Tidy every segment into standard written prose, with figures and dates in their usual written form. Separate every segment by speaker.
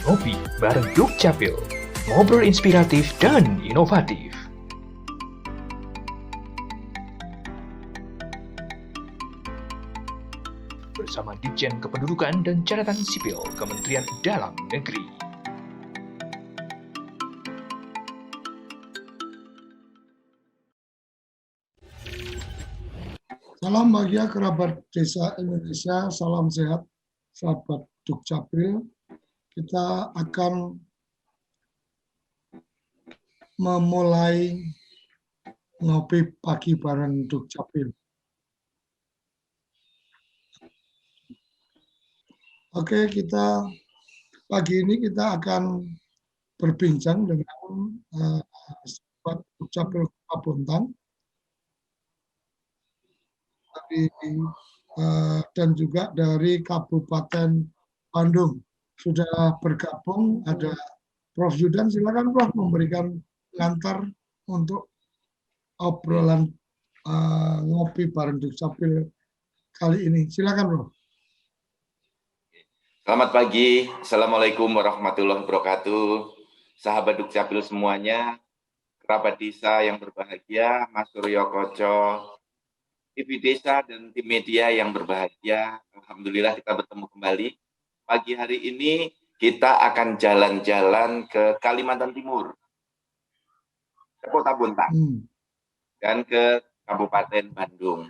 Speaker 1: Ngopi bareng Dukcapil, ngobrol inspiratif dan inovatif. Bersama Ditjen Kependudukan dan Catatan Sipil Kementerian Dalam Negeri.
Speaker 2: Salam bahagia kerabat desa Indonesia, salam sehat sahabat Dukcapil. Kita akan memulai ngopi pagi bareng Dukcapil. Oke, pagi ini kita akan berbincang dengan sahabat Dukcapil Kota Bontang dan juga dari Kabupaten Bandung. Sudah bergabung, ada Prof. Yudan. Silakan Prof. memberikan pengantar untuk obrolan ngopi bareng Dukcapil kali ini. Silakan Prof.
Speaker 3: Selamat pagi, Assalamualaikum warahmatullahi wabarakatuh. Sahabat Dukcapil semuanya, kerabat desa yang berbahagia, Mas Suryo Koco, TV Desa dan tim media yang berbahagia. Alhamdulillah kita bertemu kembali. Pagi hari ini kita akan jalan-jalan ke Kalimantan Timur, ke Kota Bontang, dan ke Kabupaten Bandung.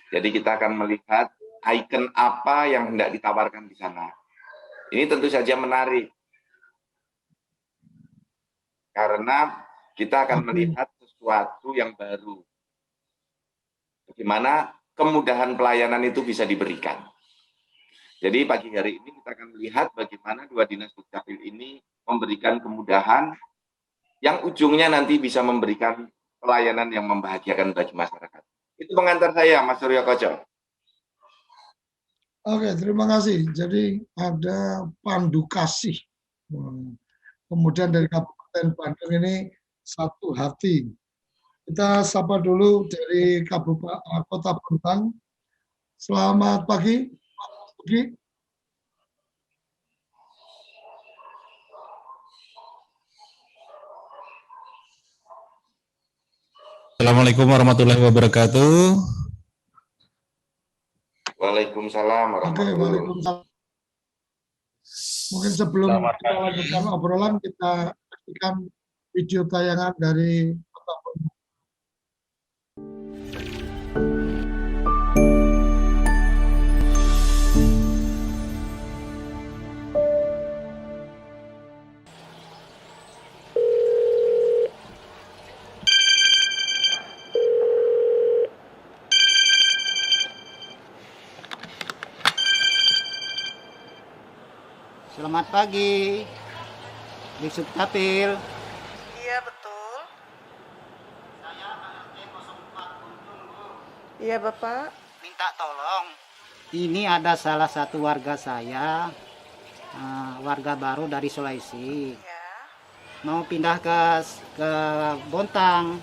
Speaker 3: Jadi kita akan melihat ikon apa yang hendak ditawarkan di sana. Ini tentu saja menarik, karena kita akan melihat sesuatu yang baru. Bagaimana kemudahan pelayanan itu bisa diberikan. Jadi pagi hari ini kita akan melihat bagaimana dua dinas Dukcapil ini memberikan kemudahan yang ujungnya nanti bisa memberikan pelayanan yang membahagiakan bagi masyarakat. Itu pengantar saya, Mas Suryo Koco.
Speaker 2: Oke, terima kasih. Jadi ada Pandu Kasih. Kemudian dari Kabupaten Bandung ini satu hati. Kita sapa dulu dari Kota Bontang. Selamat pagi, Pak Sugi.
Speaker 4: Assalamualaikum warahmatullahi wabarakatuh.
Speaker 3: Waalaikumsalam warahmatullahi wabarakatuh.
Speaker 2: Waalaikumsalam. Mungkin sebelum kita lanjutkan obrolan, kita saksikan video tayangan dari Kota Bontang.
Speaker 5: Selamat pagi, di Dukcapil.
Speaker 6: Iya, betul.
Speaker 5: Saya RT 04 Gunung, Bu.
Speaker 6: Iya, Bapak.
Speaker 5: Minta tolong. Ini ada salah satu warga saya, warga baru dari Sulawesi.
Speaker 6: Ya.
Speaker 5: Mau pindah ke Bontang.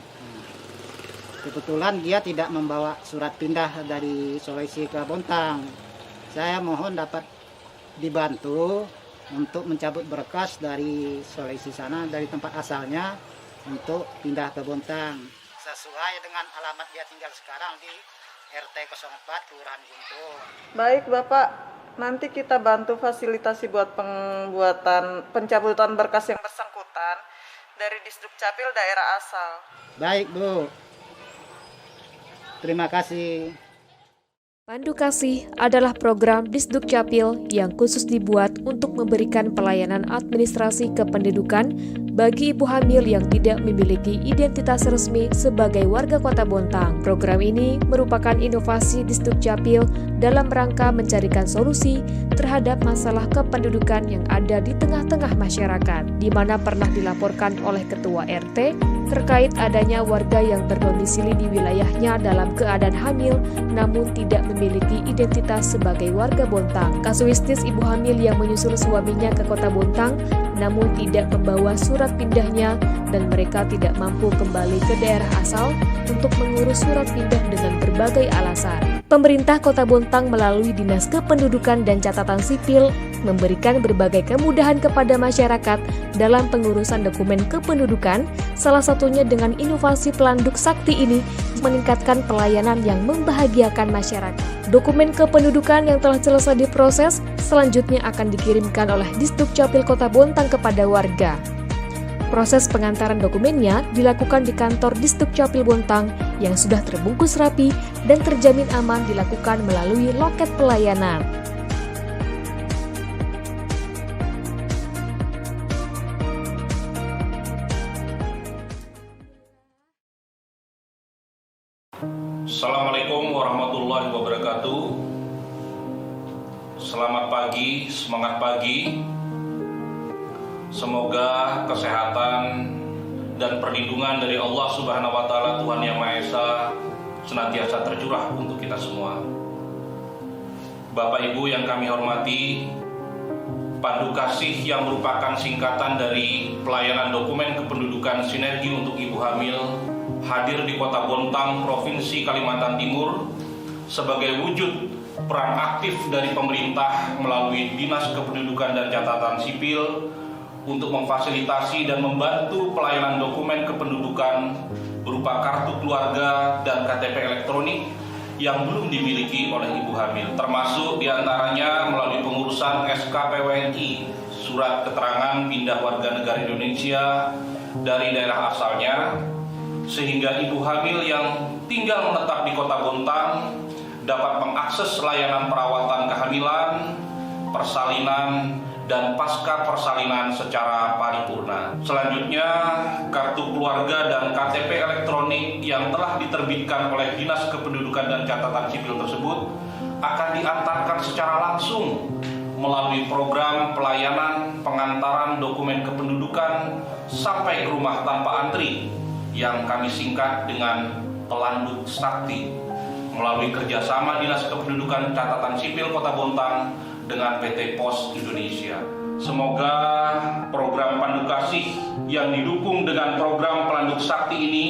Speaker 5: Kebetulan dia tidak membawa surat pindah dari Sulawesi ke Bontang. Saya mohon dapat dibantu untuk mencabut berkas dari Sulawesi sana, dari tempat asalnya, untuk pindah ke Bontang sesuai dengan alamat dia tinggal sekarang di RT 04 Kelurahan Guntur.
Speaker 6: Baik, Bapak. Nanti kita bantu fasilitasi buat pencabutan berkas yang bersangkutan dari Disdukcapil daerah asal.
Speaker 5: Baik, Bu. Terima kasih.
Speaker 7: Pandu Kasih adalah program Disdukcapil yang khusus dibuat untuk memberikan pelayanan administrasi kependudukan bagi ibu hamil yang tidak memiliki identitas resmi sebagai warga Kota Bontang. Program ini merupakan inovasi Disdukcapil dalam rangka mencarikan solusi terhadap masalah kependudukan yang ada di tengah-tengah masyarakat, di mana pernah dilaporkan oleh Ketua RT terkait adanya warga yang berdomisili di wilayahnya dalam keadaan hamil namun tidak memiliki identitas sebagai warga Bontang. Kasuistis ibu hamil yang menyusul suaminya ke Kota Bontang namun tidak membawa surat pindahnya dan mereka tidak mampu kembali ke daerah asal untuk mengurus surat pindah dengan berbagai alasan. Pemerintah Kota Bontang melalui Dinas Kependudukan dan Catatan Sipil memberikan berbagai kemudahan kepada masyarakat dalam pengurusan dokumen kependudukan, salah satunya dengan inovasi Pelanduk Sakti ini meningkatkan pelayanan yang membahagiakan masyarakat. Dokumen kependudukan yang telah selesai diproses selanjutnya akan dikirimkan oleh Disdukcapil Kota Bontang kepada warga. Proses pengantaran dokumennya dilakukan di kantor Disdukcapil Bontang yang sudah terbungkus rapi dan terjamin aman dilakukan melalui loket pelayanan.
Speaker 8: Assalamualaikum warahmatullahi wabarakatuh. Selamat pagi, semangat pagi. Semoga kesehatan dan perlindungan dari Allah Subhanahu wa Ta'ala, Tuhan Yang Maha Esa, senantiasa tercurah untuk kita semua. Bapak Ibu yang kami hormati, Pandu Kasih yang merupakan singkatan dari Pelayanan Dokumen Kependudukan Sinergi untuk Ibu Hamil hadir di Kota Bontang, Provinsi Kalimantan Timur sebagai wujud peran aktif dari pemerintah melalui Dinas Kependudukan dan Catatan Sipil untuk memfasilitasi dan membantu pelayanan dokumen kependudukan berupa kartu keluarga dan KTP elektronik yang belum dimiliki oleh ibu hamil, termasuk diantaranya melalui pengurusan SKPWNI, surat keterangan pindah warga negara Indonesia dari daerah asalnya, sehingga ibu hamil yang tinggal menetap di Kota Bontang dapat mengakses layanan perawatan kehamilan, persalinan, dan pasca persalinan secara paripurna. Selanjutnya, kartu keluarga dan KTP elektronik yang telah diterbitkan oleh Dinas Kependudukan dan Catatan Sipil tersebut akan diantarkan secara langsung melalui program pelayanan pengantaran dokumen kependudukan sampai ke rumah tanpa antri yang kami singkat dengan Pelanduk Sakti melalui kerjasama Dinas Kependudukan Catatan Sipil Kota Bontang dengan PT Pos Indonesia. Semoga program Pandu Kasih yang didukung dengan program Pelanduk Sakti ini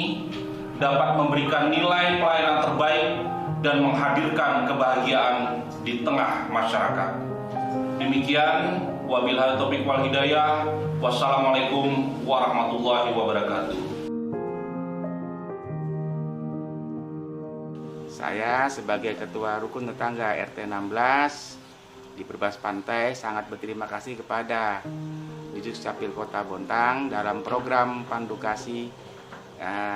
Speaker 8: dapat memberikan nilai pelayanan terbaik dan menghadirkan kebahagiaan di tengah masyarakat. Demikian, wabillahi taufiq wal hidayah. Wassalamualaikum warahmatullahi wabarakatuh.
Speaker 9: Saya sebagai Ketua Rukun Tetangga RT 16 di Perbas Pantai sangat berterima kasih kepada Disdukcapil Kota Bontang dalam program Pandu Kasih.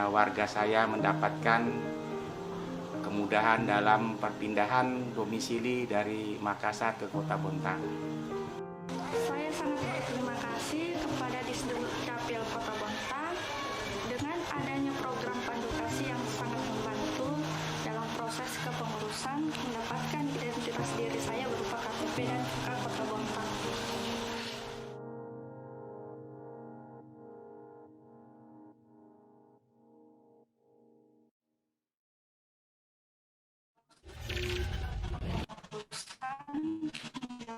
Speaker 9: Warga saya mendapatkan kemudahan dalam perpindahan domisili dari Makassar ke Kota Bontang.
Speaker 10: Saya sangat berterima kasih kepada Disdukcapil Kota Bontang dengan adanya program Pandu Kasih yang sangat membantu dalam proses kepengurusan mendapatkan identitas diri saya berupa KTP dan KK Kota Bontang.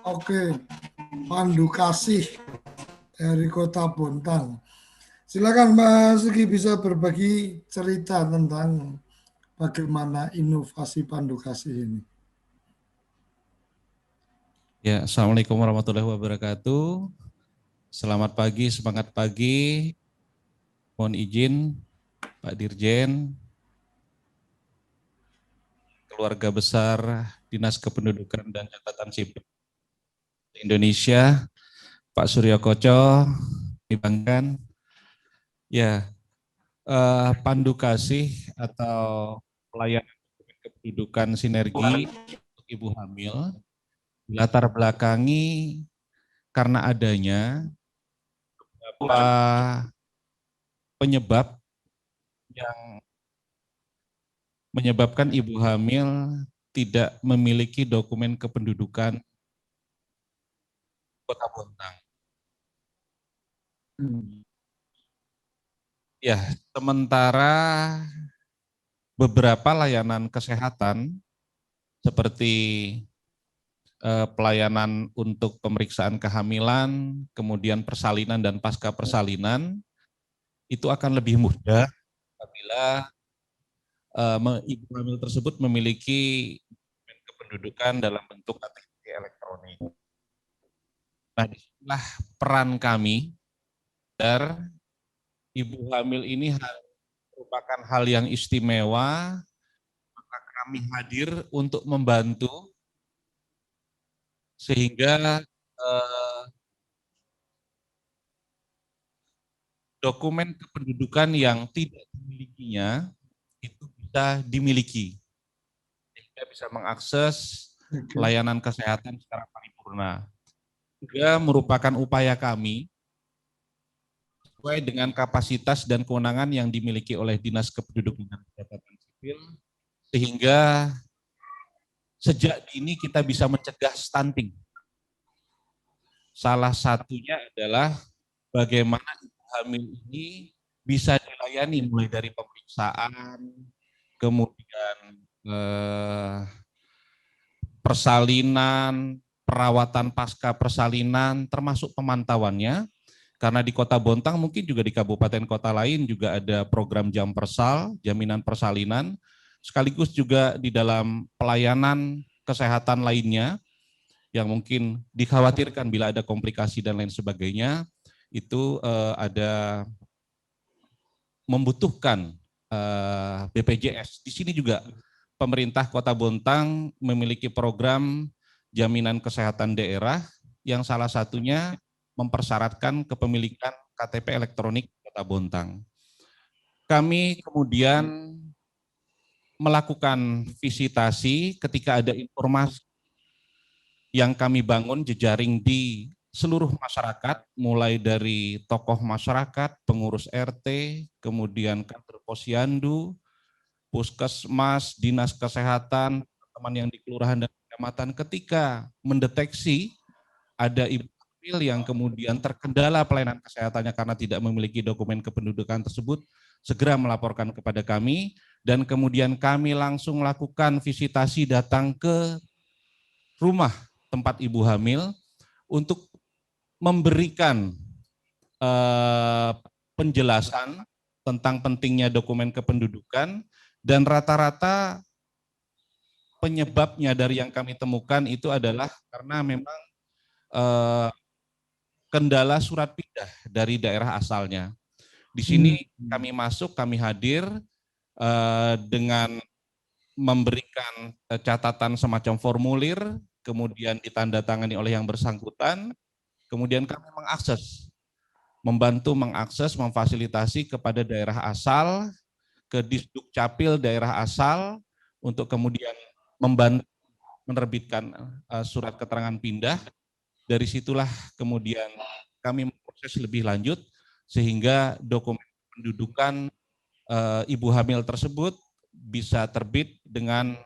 Speaker 2: Oke, Pandu Kasih dari Kota Bontang. Silakan Mas Sigi bisa berbagi cerita tentang bagaimana inovasi Pandu Kasih ini.
Speaker 4: Ya, Assalamualaikum warahmatullahi wabarakatuh. Selamat pagi, semangat pagi. Mohon izin Pak Dirjen, keluarga besar Dinas Kependudukan dan Catatan Sipil Indonesia, Pak Suryo Koco, dibanggakan. Ya, Pandu Kasih atau pelayanan kependudukan sinergi untuk ibu hamil latar belakangi karena adanya beberapa penyebab yang menyebabkan ibu hamil tidak memiliki dokumen kependudukan Kota Bontang. Ya, sementara beberapa layanan kesehatan seperti pelayanan untuk pemeriksaan kehamilan, kemudian persalinan dan pasca persalinan, itu akan lebih mudah apabila ibu hamil tersebut memiliki kependudukan dalam bentuk KTP elektronik. Nah, disinilah peran kami, dan ibu hamil ini merupakan hal yang istimewa, maka kami hadir untuk membantu sehingga dokumen kependudukan yang tidak dimilikinya itu bisa dimiliki, sehingga bisa mengakses layanan kesehatan secara paripurna. Juga merupakan upaya kami sesuai dengan kapasitas dan kewenangan yang dimiliki oleh Dinas Kependudukan dan Catatan Sipil, sehingga sejak dini kita bisa mencegah stunting. Salah satunya adalah bagaimana ibu hamil ini bisa dilayani mulai dari pemeriksaan, kemudian persalinan, perawatan pasca persalinan, termasuk pemantauannya. Karena di Kota Bontang, mungkin juga di kabupaten kota lain juga ada program jam persal, jaminan persalinan, sekaligus juga di dalam pelayanan kesehatan lainnya yang mungkin dikhawatirkan bila ada komplikasi dan lain sebagainya, itu ada membutuhkan BPJS. Di sini juga pemerintah Kota Bontang memiliki program jaminan kesehatan daerah yang salah satunya mempersyaratkan kepemilikan KTP elektronik Kota Bontang. Kami kemudian melakukan visitasi ketika ada informasi yang kami bangun jejaring di seluruh masyarakat, mulai dari tokoh masyarakat, pengurus RT, kemudian kantor posyandu, puskesmas, dinas kesehatan, teman yang di kelurahan dan kecamatan, ketika mendeteksi ada ibu hamil yang kemudian terkendala pelayanan kesehatannya karena tidak memiliki dokumen kependudukan tersebut, segera melaporkan kepada kami, dan kemudian kami langsung lakukan visitasi datang ke rumah tempat ibu hamil untuk memberikan penjelasan tentang pentingnya dokumen kependudukan, dan rata-rata penyebabnya dari yang kami temukan itu adalah karena memang kendala surat pindah dari daerah asalnya. Di sini kami masuk, kami hadir dengan memberikan catatan semacam formulir, kemudian ditandatangani oleh yang bersangkutan, kemudian kami membantu mengakses, memfasilitasi kepada daerah asal, ke Disduk Capil daerah asal, untuk kemudian membantu menerbitkan surat keterangan pindah. Dari situlah kemudian kami memproses lebih lanjut, sehingga dokumen kependudukan ibu hamil tersebut bisa terbit dengan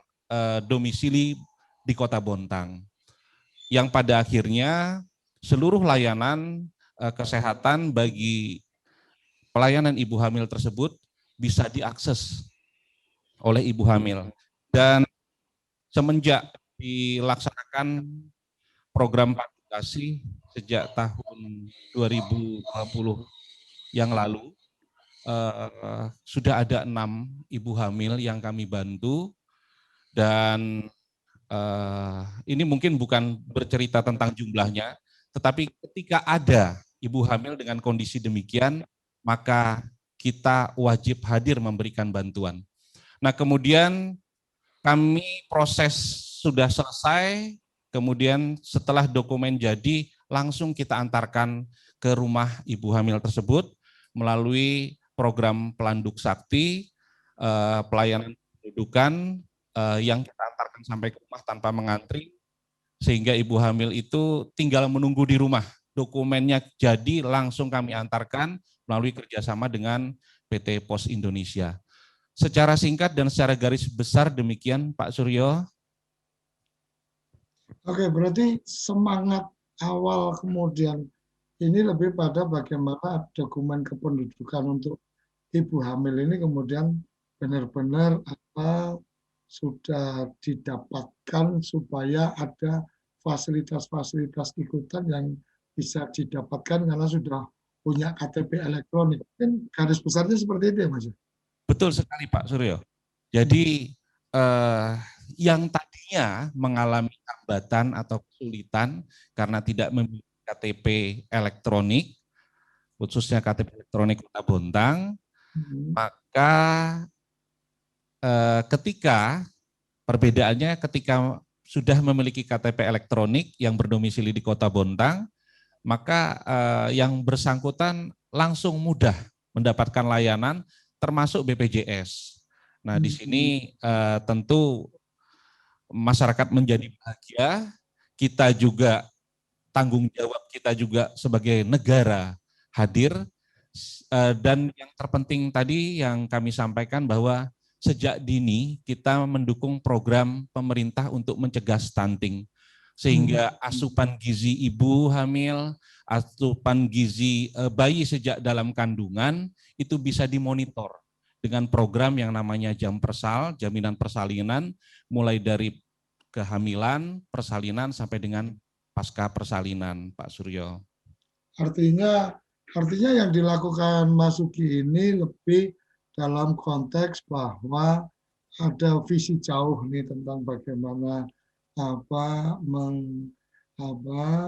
Speaker 4: domisili di Kota Bontang. Yang pada akhirnya seluruh layanan kesehatan bagi pelayanan ibu hamil tersebut bisa diakses oleh ibu hamil. Dan semenjak dilaksanakan program vaksinasi sejak tahun 2020 yang lalu, sudah ada 6 ibu hamil yang kami bantu, dan ini mungkin bukan bercerita tentang jumlahnya, tetapi ketika ada ibu hamil dengan kondisi demikian, maka kita wajib hadir memberikan bantuan. Nah, kemudian kami proses sudah selesai, kemudian setelah dokumen jadi, langsung kita antarkan ke rumah ibu hamil tersebut melalui program Pelanduk Sakti, pelayanan kependudukan yang kita antarkan sampai ke rumah tanpa mengantri, sehingga ibu hamil itu tinggal menunggu di rumah. Dokumennya jadi, langsung kami antarkan melalui kerjasama dengan PT Pos Indonesia. Secara singkat dan secara garis besar demikian, Pak Suryo.
Speaker 2: Oke, berarti semangat awal kemudian ini lebih pada bagaimana dokumen kependudukan untuk ibu hamil ini kemudian benar-benar sudah didapatkan, supaya ada fasilitas-fasilitas ikutan yang bisa didapatkan karena sudah punya KTP elektronik. Kan garis besarnya seperti itu ya, Mas?
Speaker 4: Betul sekali, Pak Suryo. Jadi yang tadinya sebelumnya mengalami hambatan atau kesulitan karena tidak memiliki KTP elektronik, khususnya KTP elektronik Kota Bontang, maka ketika perbedaannya ketika sudah memiliki KTP elektronik yang berdomisili di Kota Bontang, maka yang bersangkutan langsung mudah mendapatkan layanan termasuk BPJS. Nah, di sini tentu masyarakat menjadi bahagia, kita juga tanggung jawab kita juga sebagai negara hadir, dan yang terpenting tadi yang kami sampaikan bahwa sejak dini kita mendukung program pemerintah untuk mencegah stunting, sehingga asupan gizi ibu hamil, asupan gizi bayi sejak dalam kandungan itu bisa dimonitor dengan program yang namanya Jam Persal, jaminan persalinan, mulai dari kehamilan, persalinan, sampai dengan pasca persalinan, Pak Suryo.
Speaker 2: Artinya yang dilakukan Mas Uki ini lebih dalam konteks bahwa ada visi jauh nih tentang bagaimana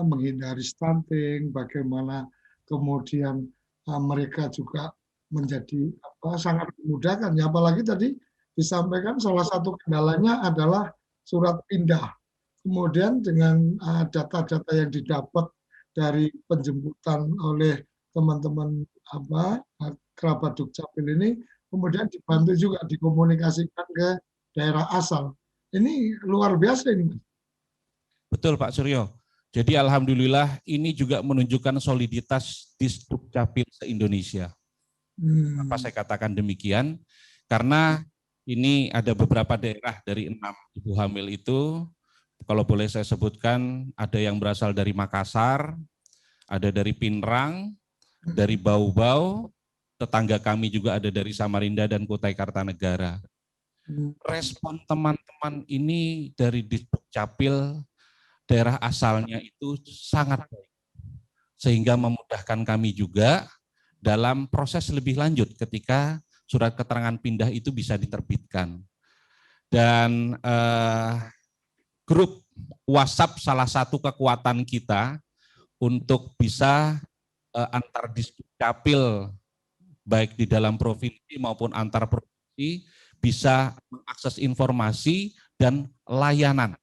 Speaker 2: menghindari stunting, bagaimana kemudian mereka juga menjadi sangat memudahkan. Ya, apalagi tadi disampaikan salah satu kendalanya adalah surat pindah. Kemudian dengan data-data yang didapat dari penjemputan oleh teman-teman kerabat Dukcapil ini, kemudian dibantu juga dikomunikasikan ke daerah asal. Ini luar biasa ini.
Speaker 4: Betul Pak Suryo. Jadi alhamdulillah ini juga menunjukkan soliditas Dukcapil se-Indonesia. Apa saya katakan demikian? Karena ini ada beberapa daerah dari 6 ibu hamil itu, kalau boleh saya sebutkan, ada yang berasal dari Makassar, ada dari Pinrang, dari Bau-Bau, tetangga kami juga ada dari Samarinda dan Kutai Kartanegara. Respon teman-teman ini dari Dukcapil daerah asalnya itu sangat baik, sehingga memudahkan kami juga dalam proses lebih lanjut ketika surat keterangan pindah itu bisa diterbitkan. Dan grup WhatsApp salah satu kekuatan kita untuk bisa antar Dukcapil baik di dalam provinsi maupun antar provinsi bisa mengakses informasi dan layanan,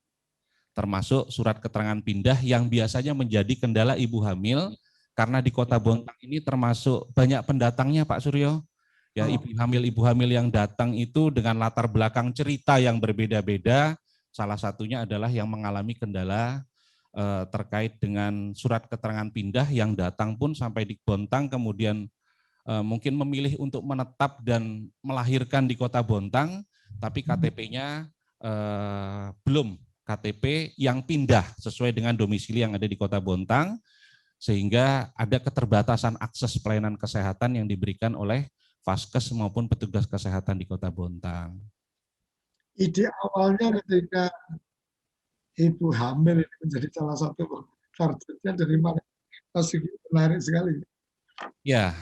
Speaker 4: termasuk surat keterangan pindah yang biasanya menjadi kendala ibu hamil, karena di Kota Bontang ini termasuk banyak pendatangnya Pak Suryo. Ya, ibu hamil yang datang itu dengan latar belakang cerita yang berbeda-beda, salah satunya adalah yang mengalami kendala terkait dengan surat keterangan pindah yang datang pun sampai di Bontang, kemudian mungkin memilih untuk menetap dan melahirkan di Kota Bontang, tapi KTP-nya belum KTP yang pindah sesuai dengan domisili yang ada di Kota Bontang, sehingga ada keterbatasan akses pelayanan kesehatan yang diberikan oleh Vaskes maupun petugas kesehatan di Kota Bontang.
Speaker 2: Ide awalnya ketika ibu hamil ini menjadi salah satu targetnya dari mana? Masih menarik sekali.
Speaker 4: Ya,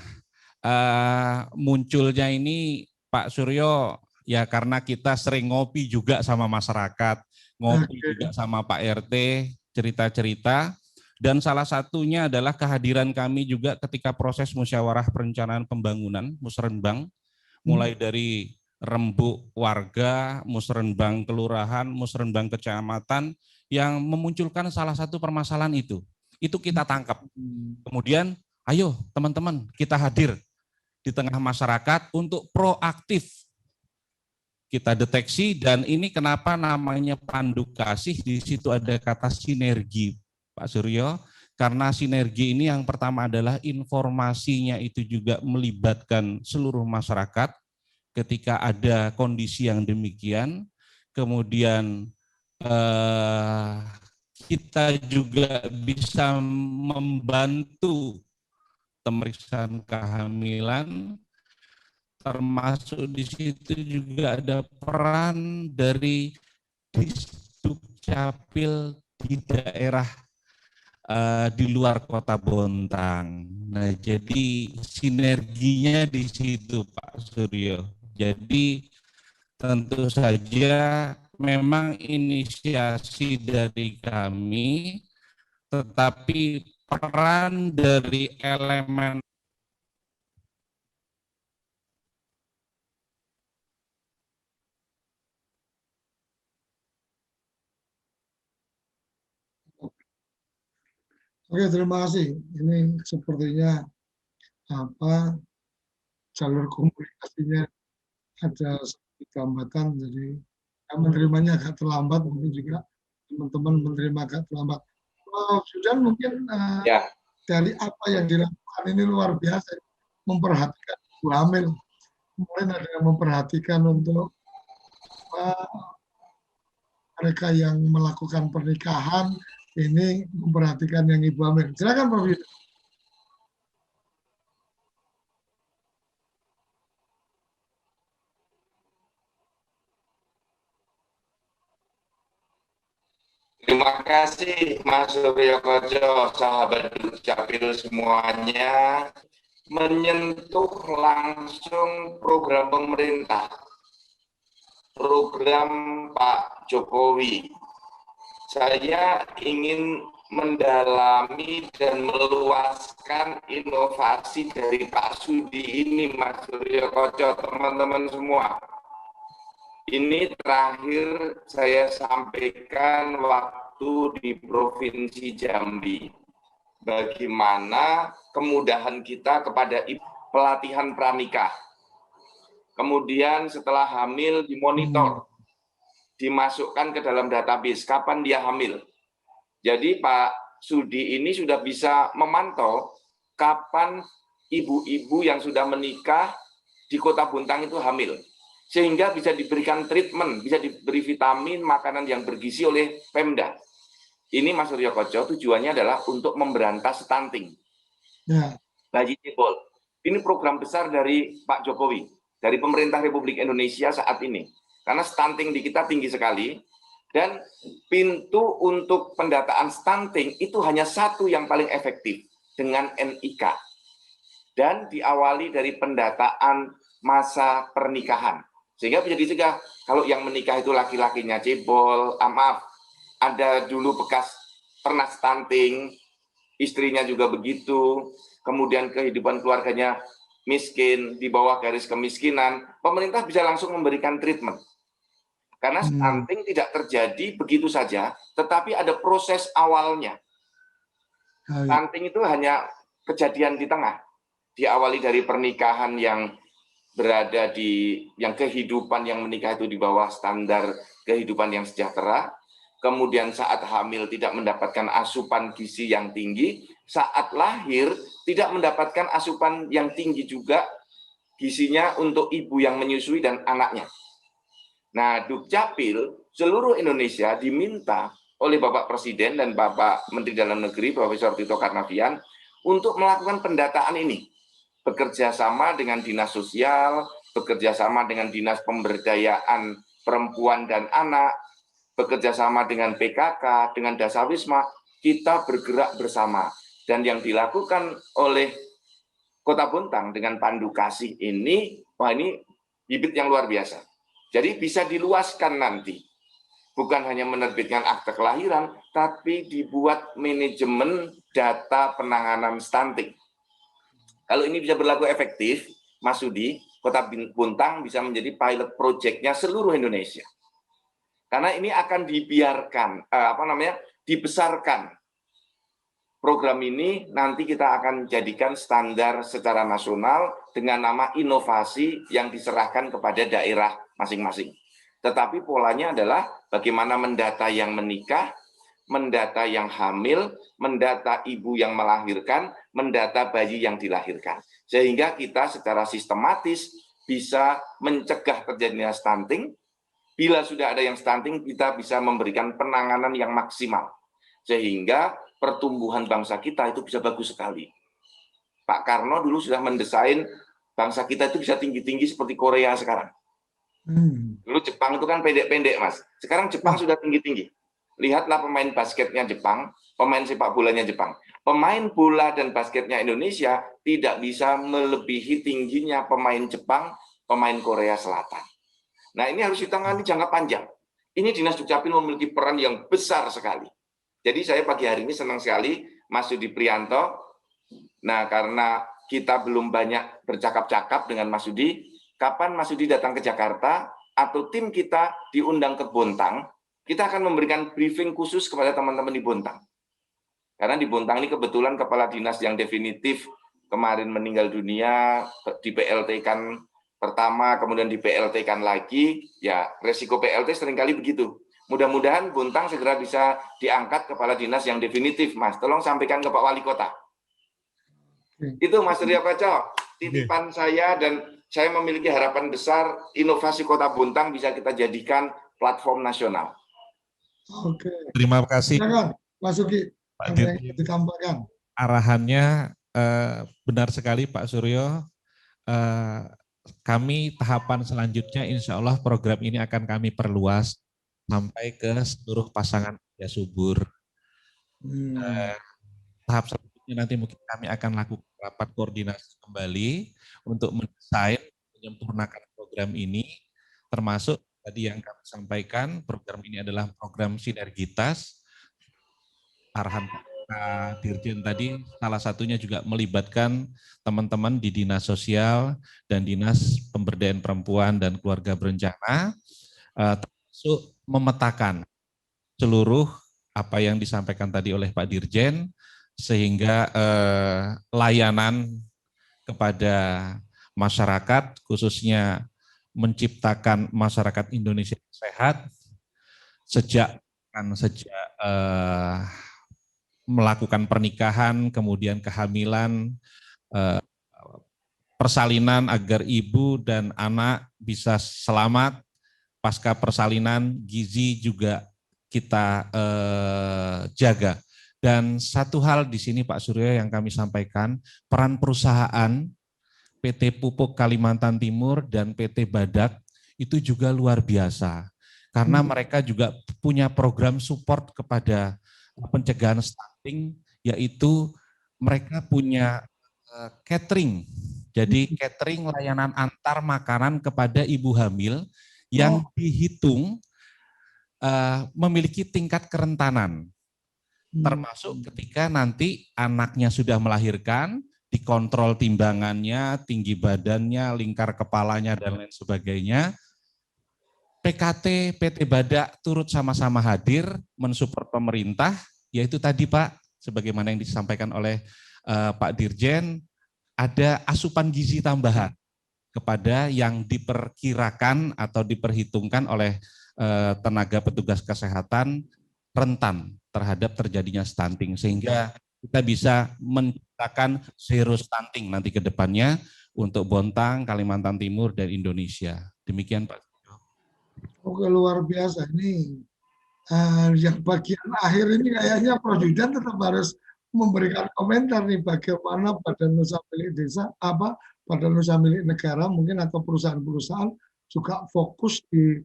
Speaker 4: munculnya ini Pak Suryo ya karena kita sering ngopi juga sama masyarakat, ngopi juga sama Pak RT, cerita-cerita. Dan salah satunya adalah kehadiran kami juga ketika proses musyawarah perencanaan pembangunan, Musrenbang, mulai dari rembuk warga, Musrenbang kelurahan, Musrenbang kecamatan, yang memunculkan salah satu permasalahan itu. Itu kita tangkap. Kemudian, ayo teman-teman kita hadir di tengah masyarakat untuk proaktif kita deteksi, dan ini kenapa namanya Pandu Kasih, di situ ada kata sinergi. Pak Suryo, karena sinergi ini yang pertama adalah informasinya itu juga melibatkan seluruh masyarakat ketika ada kondisi yang demikian, kemudian kita juga bisa membantu pemeriksaan kehamilan, termasuk di situ juga ada peran dari Dukcapil di daerah di luar Kota Bontang. Nah, jadi sinerginya di situ Pak Suryo. Jadi tentu saja memang inisiasi dari kami, tetapi peran dari elemen
Speaker 2: Oke, terima kasih. Ini sepertinya jalur komunikasinya ada sedikit hambatan, jadi menerimanya agak terlambat, mungkin juga teman-teman menerima agak terlambat. Sudah mungkin
Speaker 3: Ya,
Speaker 2: dari apa yang dilakukan ini luar biasa, memperhatikan ibu hamil. Kemudian ada yang memperhatikan untuk mereka yang melakukan pernikahan, ini memperhatikan yang ibu hamil. Silakan Pak Wida.
Speaker 3: terima kasih Mas Suryo Koco, sahabat Dukcapil semuanya, menyentuh langsung program pemerintah, program Pak Jokowi. Saya ingin mendalami dan meluaskan inovasi dari Pak Sudi ini, Mas Suryo Koco, teman-teman semua. Ini terakhir saya sampaikan waktu di Provinsi Jambi. Bagaimana kemudahan kita kepada pelatihan pranikah. Kemudian setelah hamil dimonitor, dimasukkan ke dalam database kapan dia hamil. Jadi Pak Sudi ini sudah bisa memantau kapan ibu-ibu yang sudah menikah di Kota Bontang itu hamil. Sehingga bisa diberikan treatment, bisa diberi vitamin, makanan yang bergizi oleh Pemda. Ini Mas Suryo Koco tujuannya adalah untuk memberantas stunting. Bayi cebol. Ini program besar dari Pak Jokowi, dari pemerintah Republik Indonesia saat ini. Karena stunting di kita tinggi sekali, dan pintu untuk pendataan stunting itu hanya satu yang paling efektif, dengan NIK. Dan diawali dari pendataan masa pernikahan. Sehingga bisa dicegah, kalau yang menikah itu laki-lakinya cebol, ada dulu bekas pernah stunting, istrinya juga begitu, kemudian kehidupan keluarganya miskin, di bawah garis kemiskinan, pemerintah bisa langsung memberikan treatment. Karena stunting tidak terjadi begitu saja, tetapi ada proses awalnya. Stunting itu hanya kejadian di tengah, diawali dari pernikahan yang berada di yang kehidupan yang menikah itu di bawah standar kehidupan yang sejahtera, kemudian saat hamil tidak mendapatkan asupan gizi yang tinggi, saat lahir tidak mendapatkan asupan yang tinggi juga gizinya untuk ibu yang menyusui dan anaknya. Nah, Dukcapil seluruh Indonesia diminta oleh Bapak Presiden dan Bapak Menteri Dalam Negeri Profesor Tito Karnavian untuk melakukan pendataan ini. Bekerja sama dengan Dinas Sosial, bekerja sama dengan Dinas Pemberdayaan Perempuan dan Anak, bekerja sama dengan PKK, dengan Dasawisma, kita bergerak bersama. Dan yang dilakukan oleh Kota Bontang dengan Pandu Kasih ini, wah ini bibit yang luar biasa. Jadi bisa diluaskan nanti. Bukan hanya menerbitkan akte kelahiran, tapi dibuat manajemen data penanganan stunting. Kalau ini bisa berlaku efektif, Mas Sudi, Kota Bontang bisa menjadi pilot project-nya seluruh Indonesia. Karena ini akan dibiarkan, dibesarkan. Program ini nanti kita akan jadikan standar secara nasional dengan nama inovasi yang diserahkan kepada daerah masing-masing. Tetapi polanya adalah bagaimana mendata yang menikah, mendata yang hamil, mendata ibu yang melahirkan, mendata bayi yang dilahirkan. Sehingga kita secara sistematis bisa mencegah terjadinya stunting. Bila sudah ada yang stunting, kita bisa memberikan penanganan yang maksimal. Sehingga pertumbuhan bangsa kita itu bisa bagus sekali. Pak Karno dulu sudah mendesain bangsa kita itu bisa tinggi-tinggi seperti Korea sekarang. Dulu Jepang itu kan pendek-pendek, Mas. Sekarang Jepang sudah tinggi-tinggi. Lihatlah pemain basketnya Jepang, pemain sepak bolanya Jepang. Pemain bola dan basketnya Indonesia tidak bisa melebihi tingginya pemain Jepang, pemain Korea Selatan. Nah, ini harus ditangani jangka panjang. Ini Dinas Dukcapil memiliki peran yang besar sekali. Jadi saya pagi hari ini senang sekali Mas Yudi Prianto. Nah, karena kita belum banyak bercakap-cakap dengan Mas Yudi, kapan Mas Yudi datang ke Jakarta atau tim kita diundang ke Bontang, kita akan memberikan briefing khusus kepada teman-teman di Bontang. Karena di Bontang ini kebetulan kepala dinas yang definitif kemarin meninggal dunia, di PLT-kan pertama, kemudian di PLT-kan lagi, ya resiko PLT seringkali begitu. Mudah-mudahan Bontang segera bisa diangkat kepala dinas yang definitif, Mas. Tolong sampaikan ke Pak Wali Kota. Itu Mas Suryo Koco, titipan saya, dan saya memiliki harapan besar inovasi Kota Bontang bisa kita jadikan platform nasional.
Speaker 2: Oke.
Speaker 4: Terima kasih.
Speaker 2: Silakan, Mas Uki.
Speaker 4: Pak
Speaker 2: Yang
Speaker 4: Dirjen.
Speaker 2: ditambahkan.
Speaker 4: Arahannya benar sekali Pak Suryo. Kami tahapan selanjutnya insya Allah program ini akan kami perluas sampai ke seluruh pasangan usia subur. Tahap selanjutnya nanti mungkin kami akan lakukan rapat koordinasi kembali untuk mendesain, menyempurnakan program ini, termasuk tadi yang kami sampaikan, program ini adalah program sinergitas. Arahan Pak Dirjen tadi salah satunya juga melibatkan teman-teman di Dinas Sosial dan Dinas Pemberdayaan Perempuan dan Keluarga Berencana, termasuk memetakan seluruh apa yang disampaikan tadi oleh Pak Dirjen, sehingga layanan kepada masyarakat, khususnya menciptakan masyarakat Indonesia sehat, sejak melakukan pernikahan, kemudian kehamilan, persalinan agar ibu dan anak bisa selamat, pasca persalinan gizi juga kita jaga. Dan satu hal di sini Pak Suryo yang kami sampaikan, peran perusahaan PT Pupuk Kalimantan Timur dan PT Badak itu juga luar biasa. Karena mereka juga punya program support kepada pencegahan stunting, yaitu mereka punya catering. Jadi catering layanan antar makanan kepada ibu hamil yang dihitung memiliki tingkat kerentanan. Termasuk ketika nanti anaknya sudah melahirkan, dikontrol timbangannya, tinggi badannya, lingkar kepalanya, dan lain sebagainya. PKT PT Badak turut sama-sama hadir mensupport pemerintah, yaitu tadi Pak, sebagaimana yang disampaikan oleh Pak Dirjen, ada asupan gizi tambahan kepada yang diperkirakan atau diperhitungkan oleh tenaga petugas kesehatan rentan terhadap terjadinya stunting, sehingga kita bisa menciptakan zero stunting nanti ke depannya untuk Bontang, Kalimantan Timur, dan Indonesia. Demikian Pak.
Speaker 2: Oke, luar biasa ini. Yang bagian akhir ini kayaknya Prof. Judan tetap harus memberikan komentar nih bagaimana Badan Usaha Milik Desa, Badan Usaha Milik Negara mungkin atau perusahaan-perusahaan juga fokus di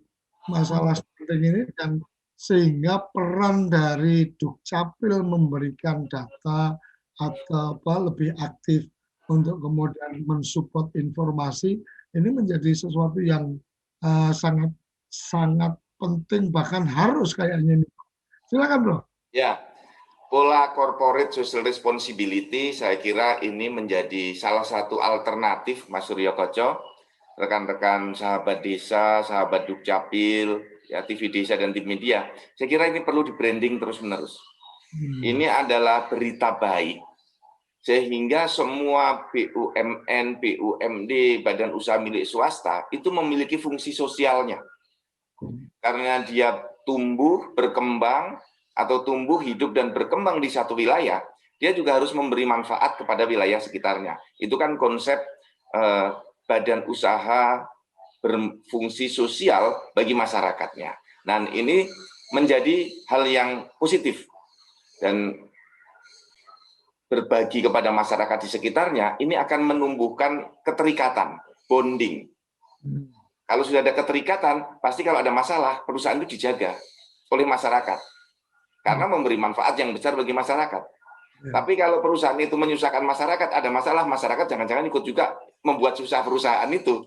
Speaker 2: masalah stunting ini, dan sehingga peran dari Dukcapil memberikan data atau lebih aktif untuk kemudian mensupport informasi ini menjadi sesuatu yang sangat penting, bahkan harus kayaknya ini. Silakan Bro.
Speaker 3: Ya, pola corporate social responsibility saya kira ini menjadi salah satu alternatif Mas Suryo Koco, rekan-rekan sahabat desa, sahabat Dukcapil, ya TV Desa dan tim media. Saya kira ini perlu di-branding terus-menerus. Ini adalah berita baik, sehingga semua BUMN, BUMD, badan usaha milik swasta itu memiliki fungsi sosialnya. Karena dia tumbuh, berkembang, atau tumbuh, hidup, dan berkembang di satu wilayah, dia juga harus memberi manfaat kepada wilayah sekitarnya. Itu kan konsep badan usaha berfungsi sosial bagi masyarakatnya. Dan ini menjadi hal yang positif. Dan berbagi kepada masyarakat di sekitarnya, ini akan menumbuhkan keterikatan, bonding. Kalau sudah ada keterikatan, pasti kalau ada masalah, perusahaan itu dijaga oleh masyarakat. Karena memberi manfaat yang besar bagi masyarakat. Tapi kalau perusahaan itu menyusahkan masyarakat, ada masalah, masyarakat jangan-jangan ikut juga membuat susah perusahaan itu.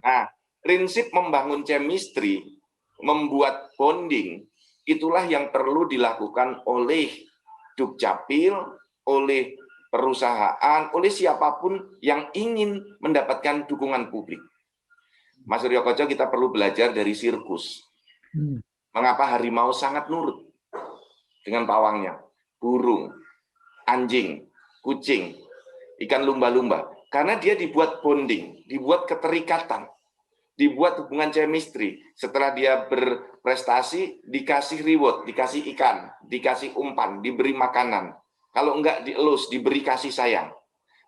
Speaker 3: Nah, prinsip membangun chemistry membuat bonding, itulah yang perlu dilakukan oleh Dukcapil, oleh perusahaan, oleh siapapun yang ingin mendapatkan dukungan publik. Mas Suryo Koco, kita perlu belajar dari sirkus. Mengapa harimau sangat nurut dengan pawangnya, burung, anjing, kucing, ikan lumba-lumba? Karena dia dibuat bonding, dibuat keterikatan, dibuat hubungan chemistry. Setelah dia berprestasi, dikasih reward, dikasih ikan, dikasih umpan, diberi makanan. Kalau enggak dielus, diberi kasih sayang.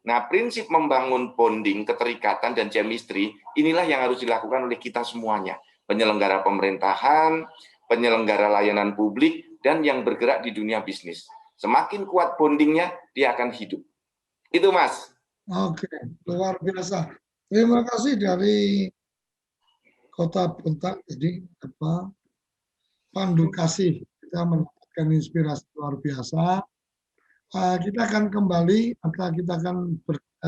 Speaker 3: Nah, prinsip membangun bonding, keterikatan, dan chemistry, inilah yang harus dilakukan oleh kita semuanya. Penyelenggara pemerintahan, penyelenggara layanan publik, dan yang bergerak di dunia bisnis. Semakin kuat bondingnya, dia akan hidup. Itu, Mas.
Speaker 2: Oke, luar biasa. Terima kasih dari Kota Bontang. Jadi, pandu kasih. Kita mendapatkan inspirasi luar biasa. Kita akan kembali, kita akan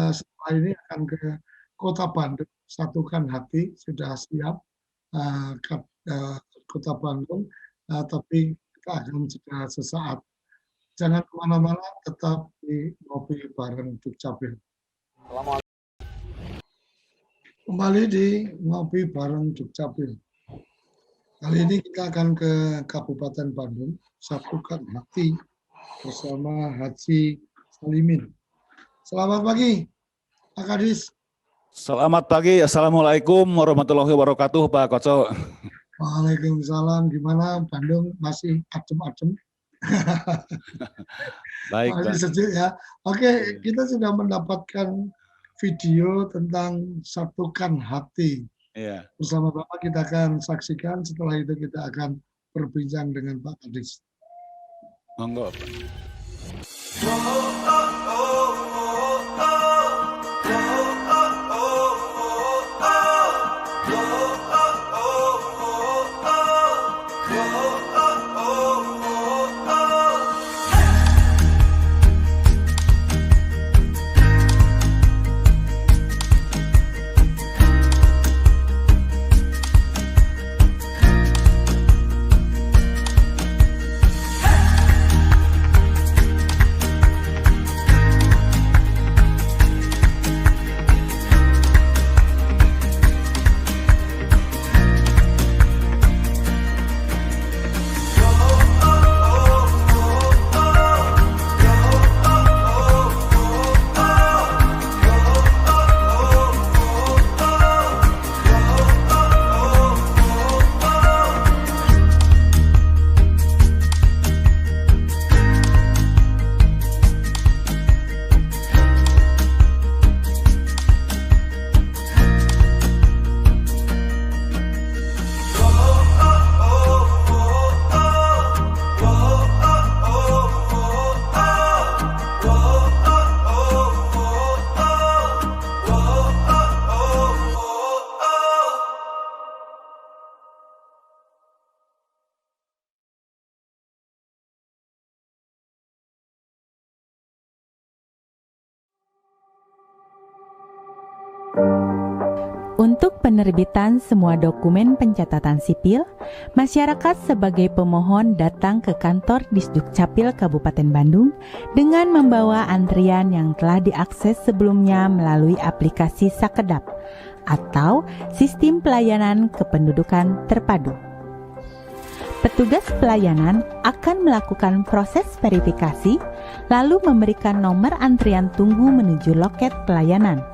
Speaker 2: setelah ini akan ke Kota Bandung, satukan hati, sudah siap Kota Bandung, tapi kita akan jeda sesaat. Jangan kemana-mana, tetap di Ngopi Bareng Dukcapil. Kembali di Ngopi Bareng Dukcapil. Kali ini kita akan ke Kabupaten Bandung, satukan hati bersama Haji Salimin. Selamat pagi, Pak Kadis.
Speaker 11: Selamat pagi, Assalamualaikum warahmatullahi wabarakatuh, Pak Koco.
Speaker 2: Waalaikumsalam. Gimana Bandung, masih adem-adem?
Speaker 11: Baik,
Speaker 2: masih sejuk ya. Oke, kita sudah mendapatkan video tentang satukan hati.
Speaker 11: Iya.
Speaker 2: Bersama Bapak kita akan saksikan, setelah itu kita akan berbincang dengan Pak Kadis.
Speaker 11: Monggo.
Speaker 12: Untuk penerbitan semua dokumen pencatatan sipil, masyarakat sebagai pemohon datang ke kantor Disdukcapil Kabupaten Bandung dengan membawa antrian yang telah diakses sebelumnya melalui aplikasi Sakedap atau Sistem Pelayanan Kependudukan Terpadu. Petugas pelayanan akan melakukan proses verifikasi, lalu memberikan nomor antrian tunggu menuju loket pelayanan.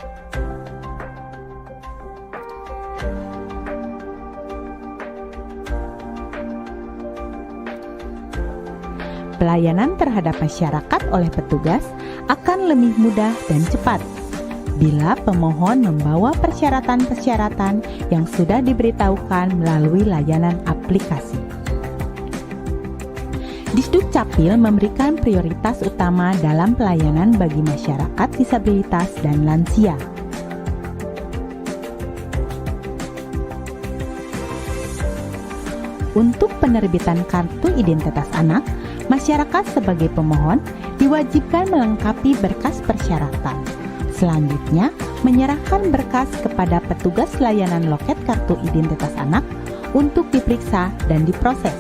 Speaker 12: Pelayanan terhadap masyarakat oleh petugas akan lebih mudah dan cepat bila pemohon membawa persyaratan-persyaratan yang sudah diberitahukan melalui layanan aplikasi. Disdukcapil memberikan prioritas utama dalam pelayanan bagi masyarakat disabilitas dan lansia. Untuk penerbitan kartu identitas anak, masyarakat sebagai pemohon diwajibkan melengkapi berkas persyaratan. Selanjutnya, menyerahkan berkas kepada petugas layanan loket kartu identitas anak untuk diperiksa dan diproses.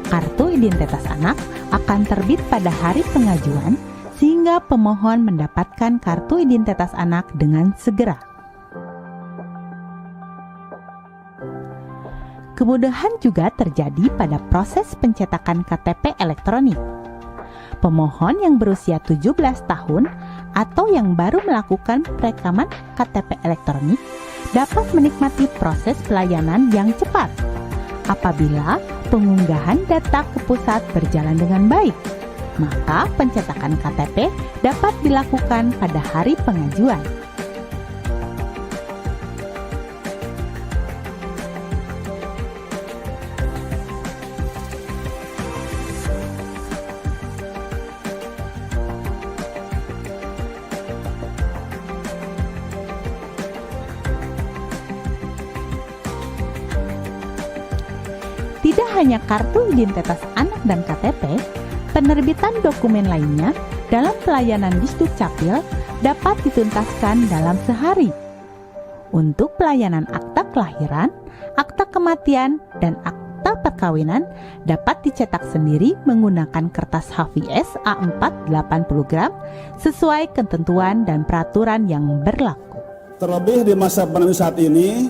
Speaker 12: Kartu identitas anak akan terbit pada hari pengajuan sehingga pemohon mendapatkan kartu identitas anak dengan segera. Kemudahan juga terjadi pada proses pencetakan KTP elektronik. Pemohon yang berusia 17 tahun atau yang baru melakukan perekaman KTP elektronik dapat menikmati proses pelayanan yang cepat apabila pengunggahan data ke pusat berjalan dengan baik. Maka pencetakan KTP dapat dilakukan pada hari pengajuan. Tidak hanya kartu identitas anak dan KTP, penerbitan dokumen lainnya dalam pelayanan Disdukcapil dapat dituntaskan dalam sehari. Untuk pelayanan akta kelahiran, akta kematian, dan akta perkawinan dapat dicetak sendiri menggunakan kertas HVS A4 80 gram sesuai ketentuan dan peraturan yang berlaku.
Speaker 13: Terlebih di masa pandemi saat ini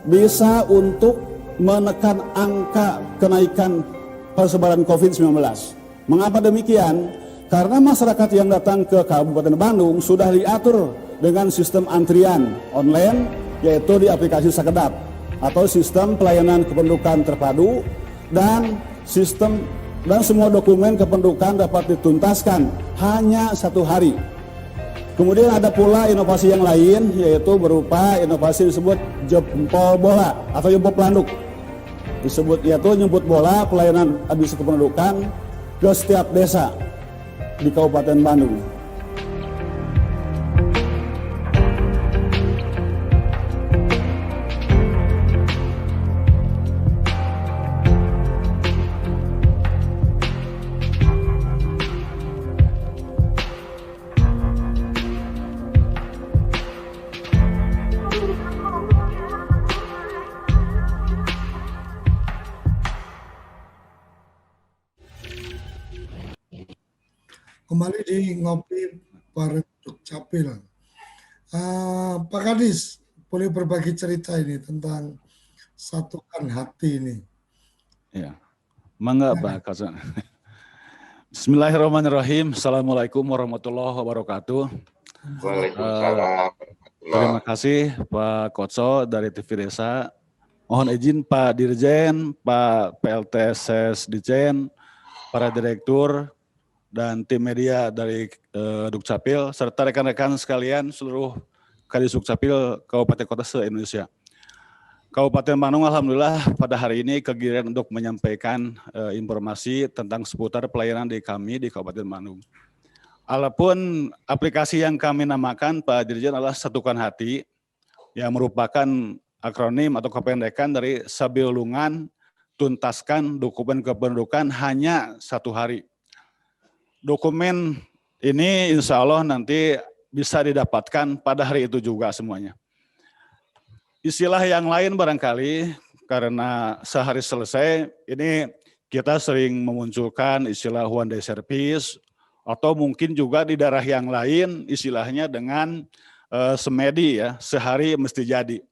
Speaker 13: bisa untuk menekan angka kenaikan persebaran COVID-19. Mengapa demikian? Karena masyarakat yang datang ke Kabupaten Bandung sudah diatur dengan sistem antrian online, yaitu di aplikasi Sakedap atau sistem pelayanan kependudukan terpadu, dan semua dokumen kependudukan dapat dituntaskan hanya 1 hari. Kemudian ada pula inovasi yang lain, yaitu berupa inovasi disebut jempol bola atau jempol pelanduk. Disebut yaitu nyebut bola pelayanan administrasi kependudukan ke setiap desa di Kabupaten Bandung.
Speaker 2: Kembali di Ngopi bareng Dukcapil. Pak Kadis, boleh berbagi cerita ini tentang satukan hati ini?
Speaker 11: Ya, mangga Pak Kasan. Bismillahirrahmanirrahim. Assalamualaikum warahmatullahi wabarakatuh.
Speaker 3: Waalaikumsalam.
Speaker 11: Terima kasih Pak Kotso dari TV Desa. Mohon izin Pak Dirjen, Pak PLTSS Dirjen, para direktur, dan tim media dari Dukcapil, serta rekan-rekan sekalian seluruh Kadis Dukcapil Kabupaten Kota se-Indonesia. Kabupaten Bandung alhamdulillah pada hari ini kegiatan untuk menyampaikan informasi tentang seputar pelayanan di kami di Kabupaten Bandung. Adapun aplikasi yang kami namakan Pak Dirjen adalah Satukan Hati, yang merupakan akronim atau kependekan dari Sabilungan Tuntaskan Dokumen Kependudukan hanya 1 hari. Dokumen ini insya Allah nanti bisa didapatkan pada hari itu juga semuanya. Istilah yang lain barangkali karena sehari selesai, ini kita sering memunculkan istilah one day service, atau mungkin juga di daerah yang lain istilahnya dengan semedi ya, sehari mesti jadi.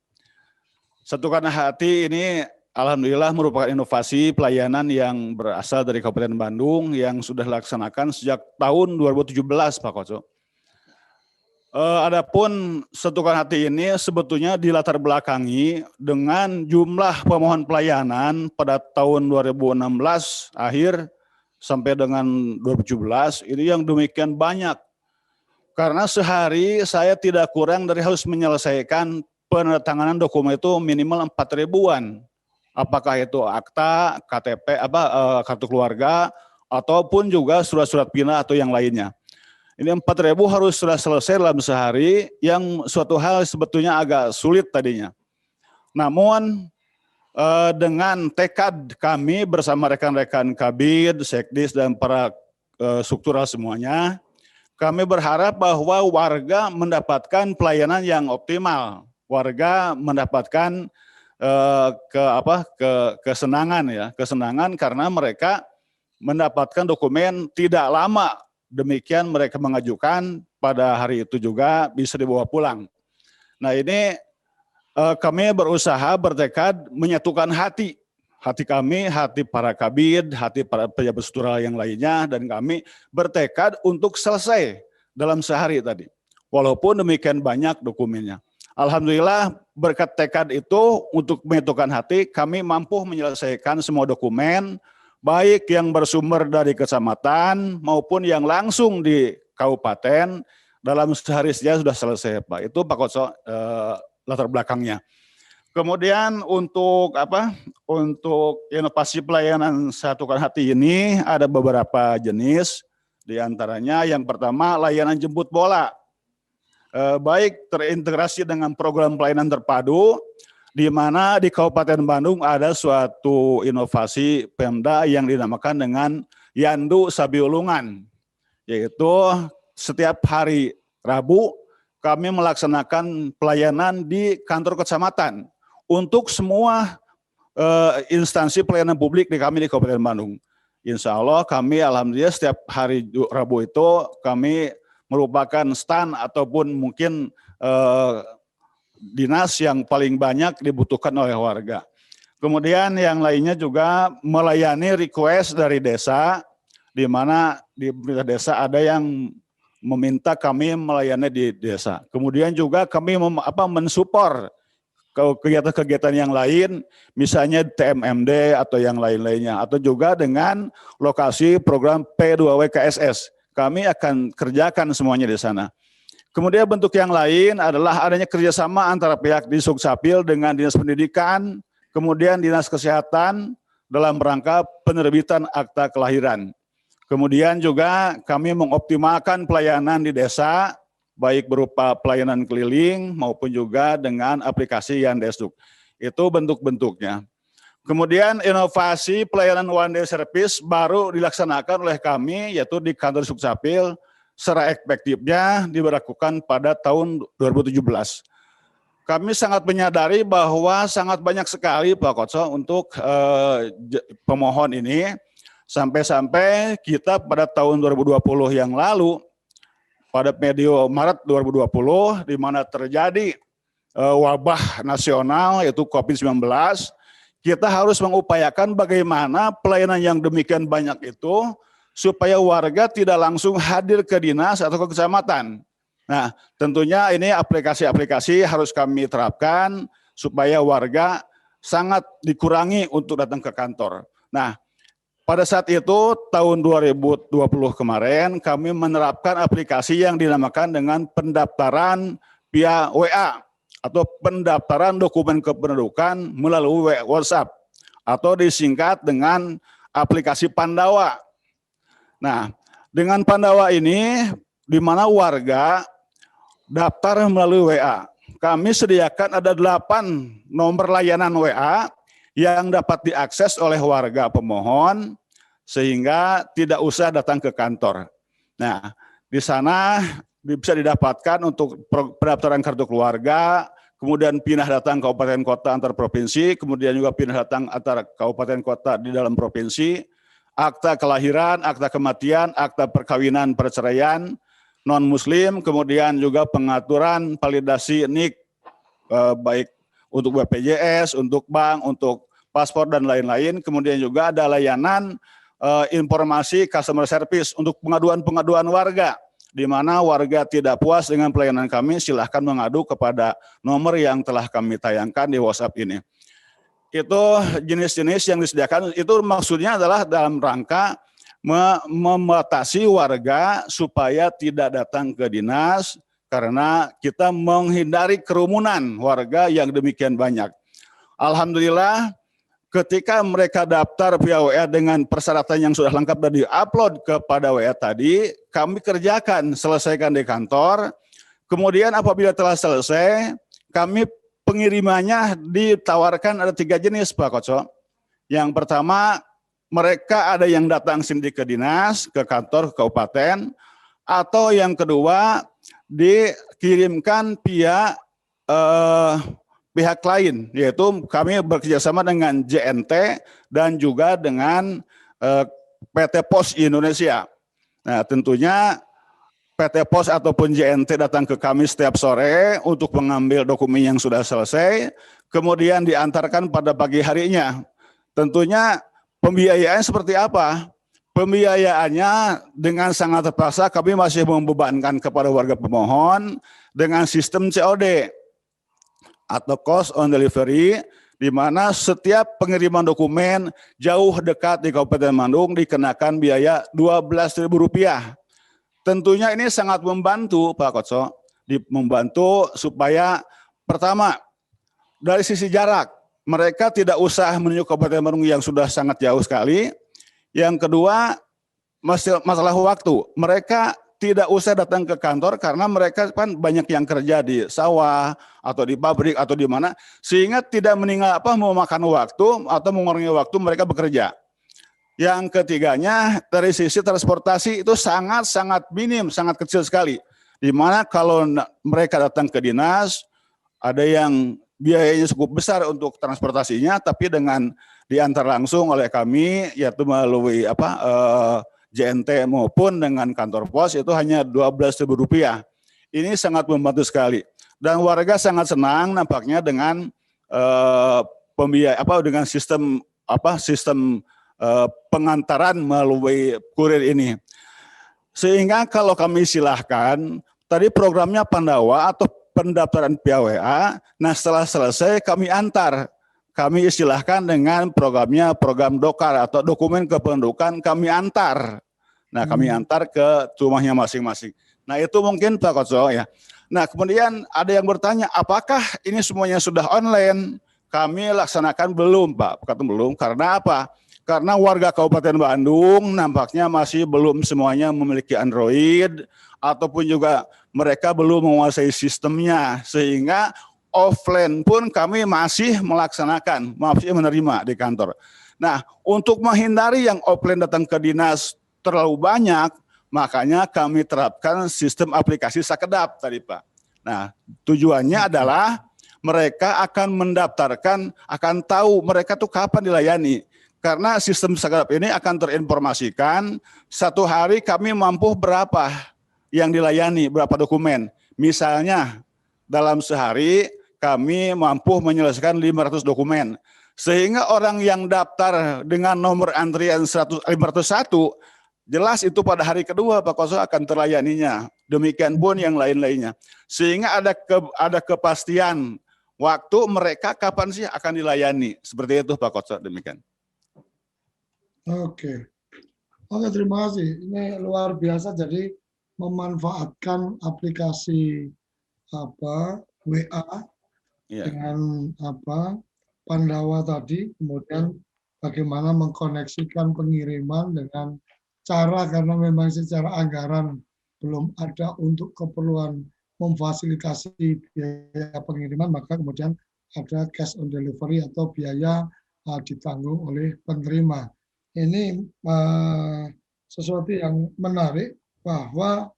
Speaker 11: Satukan Hati ini alhamdulillah merupakan inovasi pelayanan yang berasal dari Kabupaten Bandung yang sudah dilaksanakan sejak tahun 2017 Pak Koco. Adapun Satukan Hati ini sebetulnya dilatar belakangi dengan jumlah pemohon pelayanan pada tahun 2016 akhir sampai dengan 2017 ini yang demikian banyak. Karena sehari saya tidak kurang dari harus menyelesaikan penandatanganan dokumen itu minimal 4 ribuan. Apakah itu akta, KTP, kartu keluarga, ataupun juga surat-surat pindah atau yang lainnya. Ini 4.000 harus sudah selesai dalam sehari, yang suatu hal sebetulnya agak sulit tadinya. Namun dengan tekad kami bersama rekan-rekan Kabid, Sekdis, dan para struktural semuanya, kami berharap bahwa warga mendapatkan pelayanan yang optimal. Warga mendapatkan kesenangan ya, kesenangan karena mereka mendapatkan dokumen tidak lama. Demikian mereka mengajukan pada hari itu juga bisa dibawa pulang. Nah ini kami berusaha bertekad menyatukan hati kami, hati para kabid, hati para pejabat struktural yang lainnya, dan kami bertekad untuk selesai dalam sehari tadi. Walaupun demikian banyak dokumennya. Alhamdulillah berkat tekad itu untuk menyatukan hati, kami mampu menyelesaikan semua dokumen, baik yang bersumber dari kecamatan maupun yang langsung di kabupaten, dalam sehari saja sudah selesai, Pak. Itu Pak Koco latar belakangnya. Kemudian untuk Untuk inovasi pelayanan satukan hati ini ada beberapa jenis. Di antaranya yang pertama layanan jemput bola. Baik terintegrasi dengan program pelayanan terpadu, di mana di Kabupaten Bandung ada suatu inovasi Pemda yang dinamakan dengan Yandu Sabiulungan, yaitu setiap hari Rabu kami melaksanakan pelayanan di kantor kecamatan untuk semua instansi pelayanan publik di kami di Kabupaten Bandung. Insya Allah kami alhamdulillah setiap hari Rabu itu kami merupakan stand ataupun mungkin dinas yang paling banyak dibutuhkan oleh warga. Kemudian yang lainnya juga melayani request dari desa, di mana di desa ada yang meminta kami melayani di desa. Kemudian juga kami mensupport kegiatan-kegiatan yang lain, misalnya TMMD atau yang lain-lainnya, atau juga dengan lokasi program P2WKSS. Kami akan kerjakan semuanya di sana. Kemudian bentuk yang lain adalah adanya kerjasama antara pihak di Sukcapil dengan Dinas Pendidikan, kemudian Dinas Kesehatan dalam rangka penerbitan akta kelahiran. Kemudian juga kami mengoptimalkan pelayanan di desa, baik berupa pelayanan keliling maupun juga dengan aplikasi Yandesduk. Itu bentuk-bentuknya. Kemudian inovasi pelayanan one day service baru dilaksanakan oleh kami, yaitu di kantor Sukcapil, secara efektifnya diberlakukan pada tahun 2017. Kami sangat menyadari bahwa sangat banyak sekali Pak Koco untuk pemohon ini, sampai-sampai kita pada tahun 2020 yang lalu, pada medio Maret 2020, di mana terjadi wabah nasional yaitu COVID-19, kita harus mengupayakan bagaimana pelayanan yang demikian banyak itu supaya warga tidak langsung hadir ke dinas atau ke kecamatan. Nah, tentunya ini aplikasi-aplikasi harus kami terapkan supaya warga sangat dikurangi untuk datang ke kantor. Nah, pada saat itu tahun 2020 kemarin kami menerapkan aplikasi yang dinamakan dengan pendaftaran via WA atau pendaftaran dokumen kependudukan melalui WhatsApp atau disingkat dengan aplikasi Pandawa. Nah, dengan Pandawa ini di mana warga daftar melalui WA. Kami sediakan ada 8 nomor layanan WA yang dapat diakses oleh warga pemohon sehingga tidak usah datang ke kantor. Nah, di sana bisa didapatkan untuk pendaftaran kartu keluarga, kemudian pindah datang kabupaten kota antar provinsi, kemudian juga pindah datang antar kabupaten kota di dalam provinsi, akta kelahiran, akta kematian, akta perkawinan, perceraian, non-muslim, kemudian juga pengaturan validasi NIK, baik untuk BPJS, untuk bank, untuk paspor dan lain-lain, kemudian juga ada layanan informasi customer service untuk pengaduan-pengaduan warga, di mana warga tidak puas dengan pelayanan kami, silahkan mengadu kepada nomor yang telah kami tayangkan di WhatsApp ini. Itu jenis-jenis yang disediakan, itu maksudnya adalah dalam rangka membatasi warga supaya tidak datang ke dinas, karena kita menghindari kerumunan warga yang demikian banyak. Alhamdulillah, ketika mereka daftar via WA dengan persyaratan yang sudah lengkap dan di-upload kepada WA tadi, kami kerjakan, selesaikan di kantor. Kemudian apabila telah selesai, kami pengirimannya ditawarkan ada 3 jenis Pak Koco. Yang pertama, mereka ada yang datang sendiri ke dinas, ke kantor, ke kabupaten, atau yang kedua dikirimkan via pihak lain, yaitu kami bekerjasama dengan JNT dan juga dengan PT Pos Indonesia. Nah, tentunya PT Pos ataupun JNT datang ke kami setiap sore untuk mengambil dokumen yang sudah selesai, kemudian diantarkan pada pagi harinya. Tentunya pembiayaan seperti apa? Pembiayaannya dengan sangat terpaksa kami masih membebankan kepada warga pemohon dengan sistem COD atau cost on delivery, di mana setiap pengiriman dokumen jauh dekat di Kabupaten Bandung dikenakan biaya Rp12.000. Tentunya ini sangat membantu Pak Kotso, membantu supaya pertama dari sisi jarak, mereka tidak usah menuju Kabupaten Bandung yang sudah sangat jauh sekali. Yang kedua, masalah waktu, mereka tidak usah datang ke kantor karena mereka kan banyak yang kerja di sawah atau di pabrik atau di mana, sehingga tidak memakan waktu atau mengurangi waktu mereka bekerja. Yang ketiganya dari sisi transportasi itu sangat minim, sangat kecil sekali. Di mana kalau mereka datang ke dinas, ada yang biayanya cukup besar untuk transportasinya, tapi dengan diantar langsung oleh kami, yaitu melalui JNT maupun dengan kantor pos itu hanya Rp12.000. Ini sangat membantu sekali dan warga sangat senang nampaknya dengan dengan sistem pengantaran melalui kurir ini. Sehingga kalau kami silahkan, tadi programnya Pandawa atau pendaftaran PAWA, nah setelah selesai kami antar. Kami istilahkan dengan program Dokar atau dokumen kependudukan kami antar. Nah, kami antar ke rumahnya masing-masing. Nah, itu mungkin Pak Kotso ya. Nah, kemudian ada yang bertanya, apakah ini semuanya sudah online? Kami laksanakan belum, Pak. Kata belum, karena apa? Karena warga Kabupaten Bandung nampaknya masih belum semuanya memiliki Android, ataupun juga mereka belum menguasai sistemnya, sehingga offline pun kami masih melaksanakan, masih menerima di kantor. Nah, untuk menghindari yang offline datang ke dinas terlalu banyak, makanya kami terapkan sistem aplikasi Sakedap tadi Pak. Nah, tujuannya adalah mereka akan mendaftarkan, akan tahu mereka tuh kapan dilayani. Karena sistem Sakedap ini akan terinformasikan, satu hari kami mampu berapa yang dilayani, berapa dokumen. Misalnya, dalam sehari kami mampu menyelesaikan 500 dokumen. Sehingga orang yang daftar dengan nomor antrian 501, jelas itu pada hari kedua Pak Kotso akan terlayaninya. Demikian pun yang lain-lainnya. Sehingga ada kepastian waktu mereka kapan sih akan dilayani. Seperti itu Pak Kotso, demikian.
Speaker 2: Oke, terima kasih. Ini luar biasa. Jadi memanfaatkan aplikasi WA dengan Pandawa tadi, kemudian bagaimana mengkoneksikan pengiriman dengan cara, karena memang secara anggaran belum ada untuk keperluan memfasilitasi biaya pengiriman, maka kemudian ada cash on delivery atau biaya ditanggung oleh penerima. Ini sesuatu yang menarik bahwa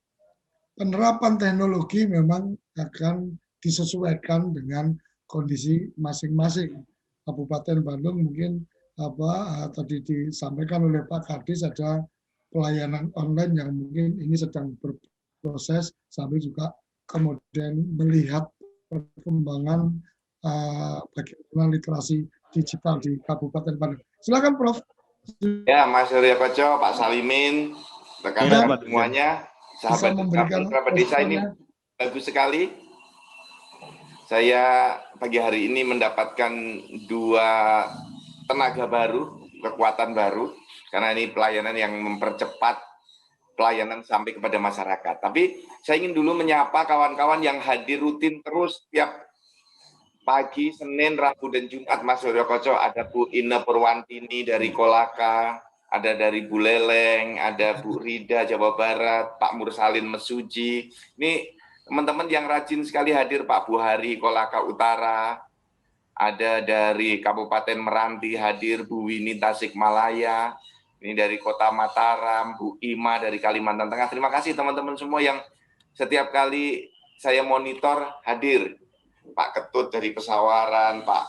Speaker 2: penerapan teknologi memang akan disesuaikan dengan kondisi masing-masing. Kabupaten Bandung mungkin tadi disampaikan oleh Pak Kadis, ada pelayanan online yang mungkin ini sedang berproses, sambil juga kemudian melihat perkembangan bagaimana literasi digital di Kabupaten Bandung. Silakan Prof.
Speaker 3: Ya, Mas Surya Koco, Pak Salimin, rekan-rekan semuanya, sahabat kerabat desa, ini bagus sekali. Saya pagi hari ini mendapatkan 2 tenaga baru, kekuatan baru, karena ini pelayanan yang mempercepat pelayanan sampai kepada masyarakat. Tapi saya ingin dulu menyapa kawan-kawan yang hadir rutin terus tiap pagi, Senin, Rabu, dan Jumat, Mas Surya Koco. Ada Bu Ina Purwantini dari Kolaka, ada dari Bu Leleng, ada Bu Rida Jawa Barat, Pak Mursalin Mesuji. Ini teman-teman yang rajin sekali hadir, Pak Buhari Kolaka Utara, ada dari Kabupaten Meranti hadir Bu Wini Tasikmalaya, ini dari Kota Mataram, Bu Ima dari Kalimantan Tengah. Terima kasih teman-teman semua yang setiap kali saya monitor hadir. Pak Ketut dari Pesawaran, Pak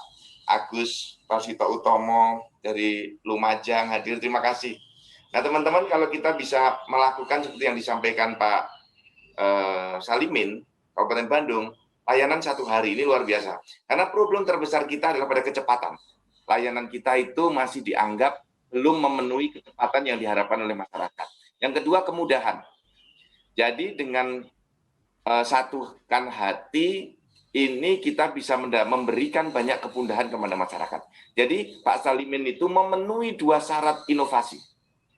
Speaker 3: Agus Prasetyo Utomo dari Lumajang hadir, terima kasih. Nah teman-teman, kalau kita bisa melakukan seperti yang disampaikan Pak Salimin, Kabupaten Bandung, layanan 1 hari ini luar biasa. Karena problem terbesar kita adalah pada kecepatan. Layanan kita itu masih dianggap belum memenuhi kecepatan yang diharapkan oleh masyarakat. Yang kedua, kemudahan. Jadi dengan satukan hati, ini kita bisa memberikan banyak kemudahan kepada masyarakat. Jadi Pak Salimin itu memenuhi 2 syarat inovasi.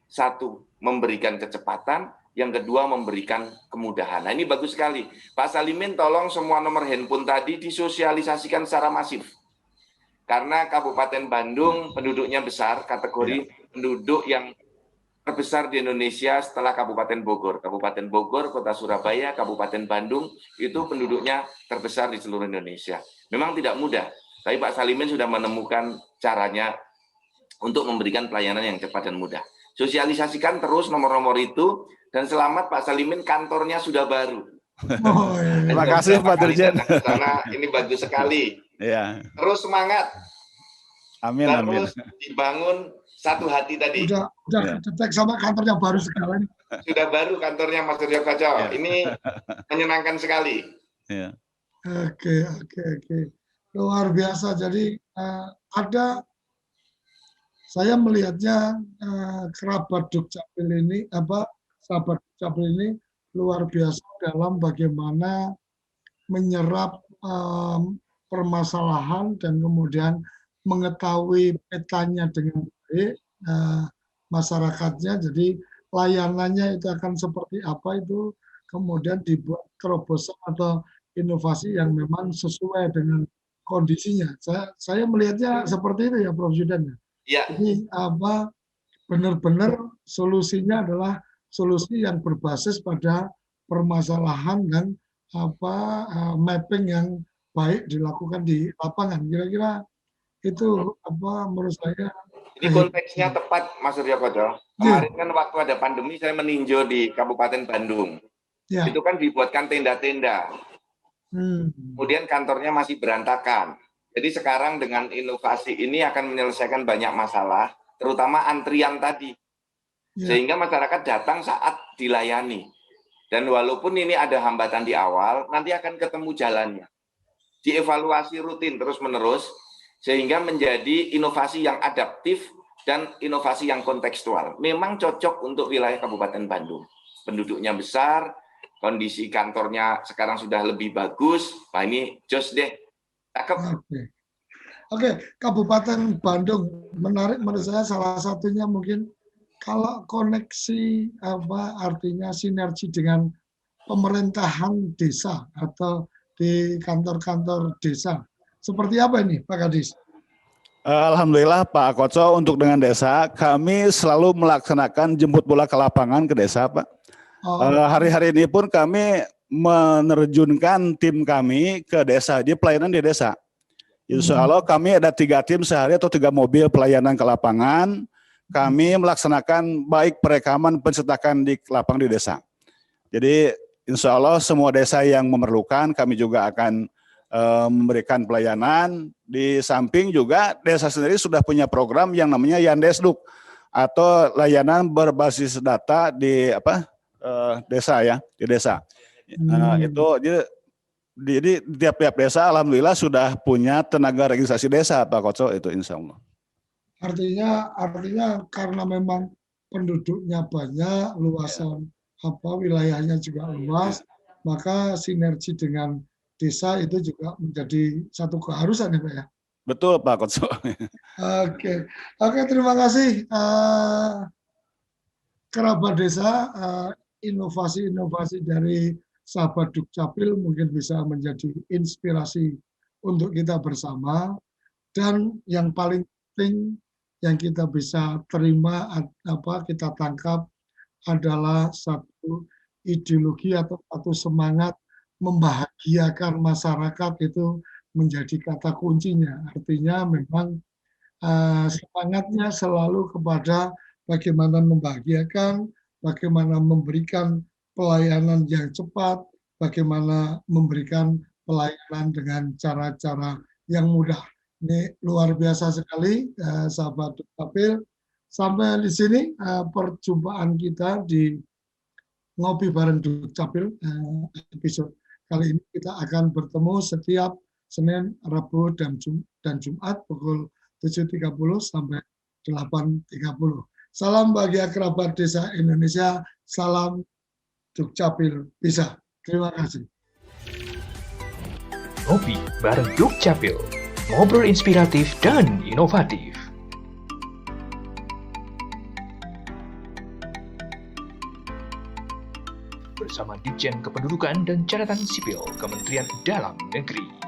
Speaker 3: 1, memberikan kecepatan, yang kedua memberikan kemudahan. Nah ini bagus sekali. Pak Salimin tolong semua nomor handphone tadi disosialisasikan secara masif. Karena Kabupaten Bandung penduduknya besar, kategori penduduk yang terbesar di Indonesia setelah Kabupaten Bogor. Kabupaten Bogor, Kota Surabaya, Kabupaten Bandung, itu penduduknya terbesar di seluruh Indonesia. Memang tidak mudah, tapi Pak Salimin sudah menemukan caranya untuk memberikan pelayanan yang cepat dan mudah. Sosialisasikan terus nomor-nomor itu, dan selamat Pak Salimin, kantornya sudah baru.
Speaker 2: Oh, iya.
Speaker 11: Terima kasih Pak Dirjen.
Speaker 3: Karena ini bagus sekali.
Speaker 11: Ya.
Speaker 3: Terus semangat.
Speaker 11: Amin,
Speaker 3: terus
Speaker 11: amin.
Speaker 3: dibangun satu hati tadi.
Speaker 2: Udah detek sama kantornya baru sekali.
Speaker 3: Sudah baru kantornya Mas Suryo Koco. Ini menyenangkan sekali.
Speaker 11: Ya.
Speaker 2: Oke. Luar biasa. Jadi saya melihatnya kerabat Dukcapil ini, sahabat Dukcapil ini luar biasa dalam bagaimana menyerap permasalahan dan kemudian mengetahui petanya dengan baik masyarakatnya. Jadi layanannya itu akan seperti apa, itu kemudian dibuat terobosan atau inovasi yang memang sesuai dengan kondisinya. Saya melihatnya seperti itu ya, Prof. Zudan.
Speaker 3: Ya.
Speaker 2: Ini benar-benar solusinya adalah solusi yang berbasis pada permasalahan dan mapping yang baik dilakukan di lapangan. Kira-kira itu menurut saya.
Speaker 3: Ini konteksnya tepat, Mas Suryo Koco. Kemarin kan waktu ada pandemi saya meninjau di Kabupaten Bandung.
Speaker 2: Ya.
Speaker 3: Itu kan dibuatkan tenda-tenda. Kemudian kantornya masih berantakan. Jadi sekarang dengan inovasi ini akan menyelesaikan banyak masalah, terutama antrian tadi. Sehingga masyarakat datang saat dilayani. Dan walaupun ini ada hambatan di awal, nanti akan ketemu jalannya. Dievaluasi rutin terus-menerus, sehingga menjadi inovasi yang adaptif dan inovasi yang kontekstual. Memang cocok untuk wilayah Kabupaten Bandung. Penduduknya besar, kondisi kantornya sekarang sudah lebih bagus. Nah ini jos deh.
Speaker 2: Oke, Kabupaten Bandung menarik menurut saya, salah satunya mungkin kalau koneksi artinya sinergi dengan pemerintahan desa atau di kantor-kantor desa. Seperti apa ini Pak Kadis?
Speaker 11: Alhamdulillah Pak Koco, untuk dengan desa kami selalu melaksanakan jemput bola ke lapangan ke desa Pak. Hari-hari ini pun kami menerjunkan tim kami ke desa, di pelayanan di desa. Insya Allah kami ada 3 tim sehari atau 3 mobil pelayanan ke lapangan. Kami melaksanakan baik perekaman pencetakan di lapangan di desa. Jadi insya Allah semua desa yang memerlukan kami juga akan memberikan pelayanan. Di samping juga desa sendiri sudah punya program yang namanya Yandesduk atau layanan berbasis data di desa ya, di desa. Itu jadi tiap-tiap desa alhamdulillah sudah punya tenaga registrasi desa Pak Koco, itu insya Allah.
Speaker 2: Artinya karena memang penduduknya banyak, luasan wilayahnya juga luas, maka sinergi dengan desa itu juga menjadi satu keharusan ya Pak ya.
Speaker 11: Betul Pak Koco.
Speaker 2: Oke, terima kasih kerabat desa. Inovasi-inovasi dari sahabat Dukcapil mungkin bisa menjadi inspirasi untuk kita bersama, dan yang paling penting yang kita bisa terima kita tangkap adalah satu ideologi atau satu semangat membahagiakan masyarakat, itu menjadi kata kuncinya. Artinya memang semangatnya selalu kepada bagaimana membahagiakan, bagaimana memberikan pelayanan yang cepat, bagaimana memberikan pelayanan dengan cara-cara yang mudah. Ini luar biasa sekali, sahabat Dukcapil. Sampai di sini perjumpaan kita di Ngopi Bareng Dukcapil episode kali ini. Kita akan bertemu setiap Senin, Rabu, dan Jumat pukul 7.30 sampai 8.30. Salam bahagia kerabat desa Indonesia, salam Dukcapil bisa. Terima kasih.
Speaker 1: Ngopi bareng Dukcapil, ngobrol inspiratif dan inovatif. Bersama Ditjen Kependudukan dan Catatan Sipil Kementerian Dalam Negeri.